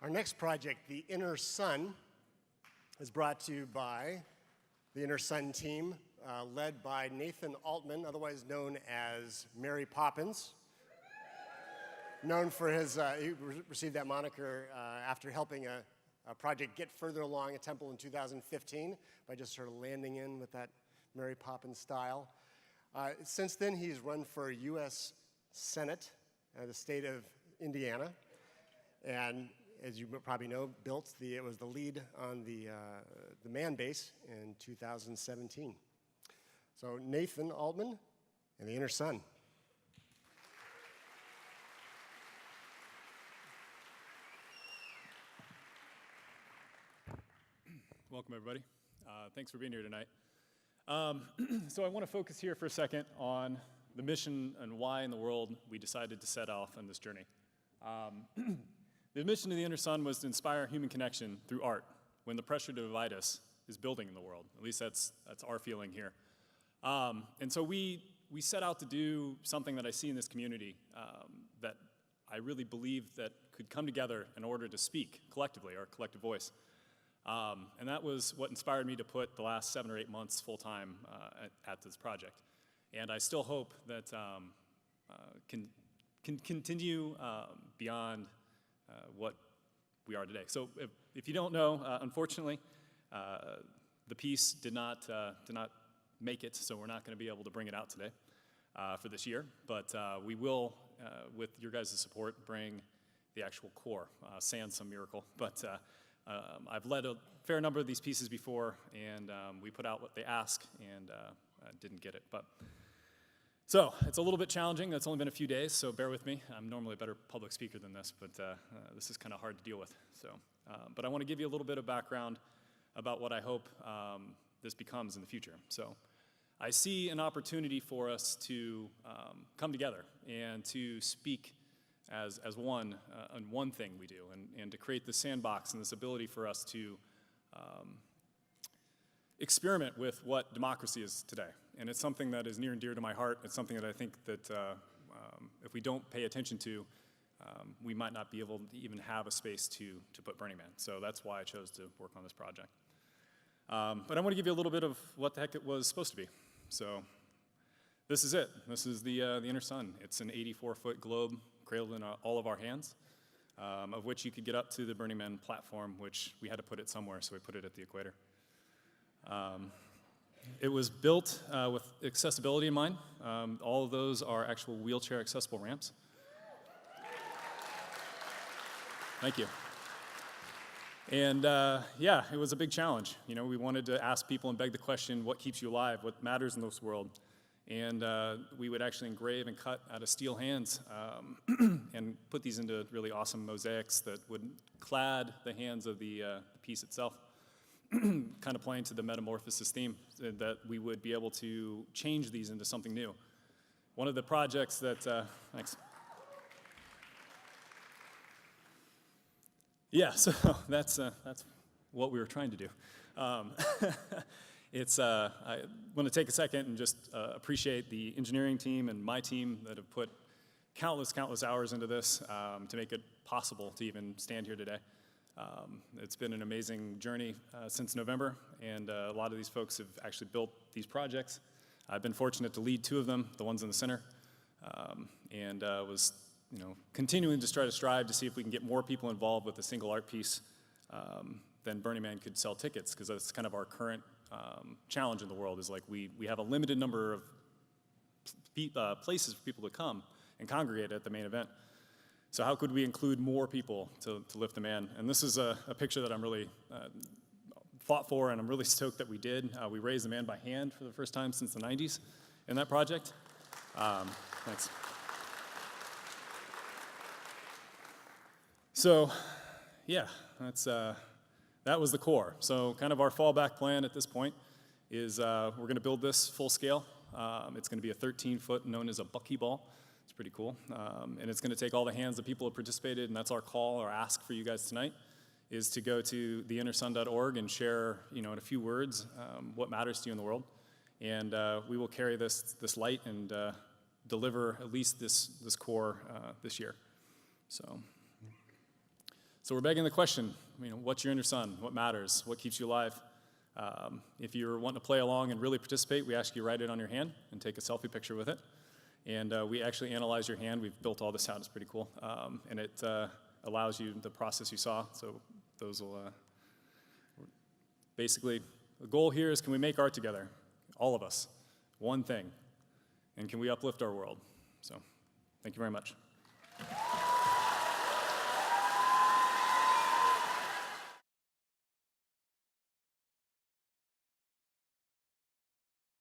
Our next project, the InnerSun, is brought to you by the InnerSun team, led by Nathan Altman, otherwise known as Mary Poppins. Known for his, he received that moniker after helping a project get further along, a temple in 2015, by just sort of landing in with that Mary Poppins style. Since then, he's run for U.S. Senate, the state of Indiana, and as you probably know, it was the lead on the man base in 2017. So Nathan Altman and the InnerSun. Welcome, everybody. Thanks for being here tonight. So I want to focus here for a second on the mission and why in the world we decided to set off on this journey. The mission of the InnerSun was to inspire human connection through art when the pressure to divide us is building in the world. At least that's our feeling here. And so we set out to do something that I see in this community that I really believe that could come together in order to speak collectively, our collective voice. And that was what inspired me to put the last 7 or 8 months full-time at this project. And I still hope that can continue beyond what we are today. So if you don't know, unfortunately, the piece did not make it, so we're not going to be able to bring it out today for this year. But we will, with your guys' support, bring the actual core, sans some miracle. But I've led a fair number of these pieces before, and we put out what they ask, and didn't get it. So it's a little bit challenging. That's only been a few days, so bear with me. I'm normally a better public speaker than this, but this is kind of hard to deal with. So, but I want to give you a little bit of background about what I hope this becomes in the future. So I see an opportunity for us to come together and to speak as one on one thing we do, and to create this sandbox and this ability for us to experiment with what democracy is today. And it's something that is near and dear to my heart. It's something that I think that if we don't pay attention to, we might not be able to even have a space to put Burning Man. So that's why I chose to work on this project. But I want to give you a little bit of what the heck it was supposed to be. So this is it. This is the InnerSun. It's an 84-foot globe cradled in all of our hands, of which you could get up to the Burning Man platform, which we had to put it somewhere, so we put it at the equator. It was built with accessibility in mind. All of those are actual wheelchair accessible ramps. Thank you. And yeah, it was a big challenge. You know, we wanted to ask people and beg the question, what keeps you alive? What matters in this world? And we would actually engrave and cut out of steel hands and put these into really awesome mosaics that would clad the hands of the piece itself, kind of playing to the metamorphosis theme, that we would be able to change these into something new. One of the projects that, thanks. Yeah, so that's what we were trying to do. I want to take a second and just appreciate the engineering team and my team that have put countless hours into this to make it possible to even stand here today. It's been an amazing journey since November, and a lot of these folks have actually built these projects. I've been fortunate to lead 2 of them, the ones in the center, and was continuing to try to strive to see if we can get more people involved with a single art piece than Burning Man could sell tickets, because that's kind of our current challenge in the world, is like we have a limited number of places for people to come and congregate at the main event. So how could we include more people to lift the man? And this is a picture that I'm really fought for, and I'm really stoked that we did. We raised the man by hand for the first time since the 90s in that project. Thanks. So yeah, that was the core. So kind of our fallback plan at this point is we're going to build this full scale. It's going to be a 13-foot known as a buckyball. It's pretty cool. And it's going to take all the hands that people have participated, and that's our call or ask for you guys tonight, is to go to theinnersun.org and share, in a few words, what matters to you in the world. And we will carry this light and deliver at least this core this year. So So we're begging the question, what's your InnerSun? What matters? What keeps you alive? If you're wanting to play along and really participate, we ask you write it on your hand and take a selfie picture with it. And we actually analyze your hand. We've built all this out. It's pretty cool. And it allows you the process you saw. So those will basically, the goal here is, can we make art together? All of us. One thing. And can we uplift our world? So thank you very much.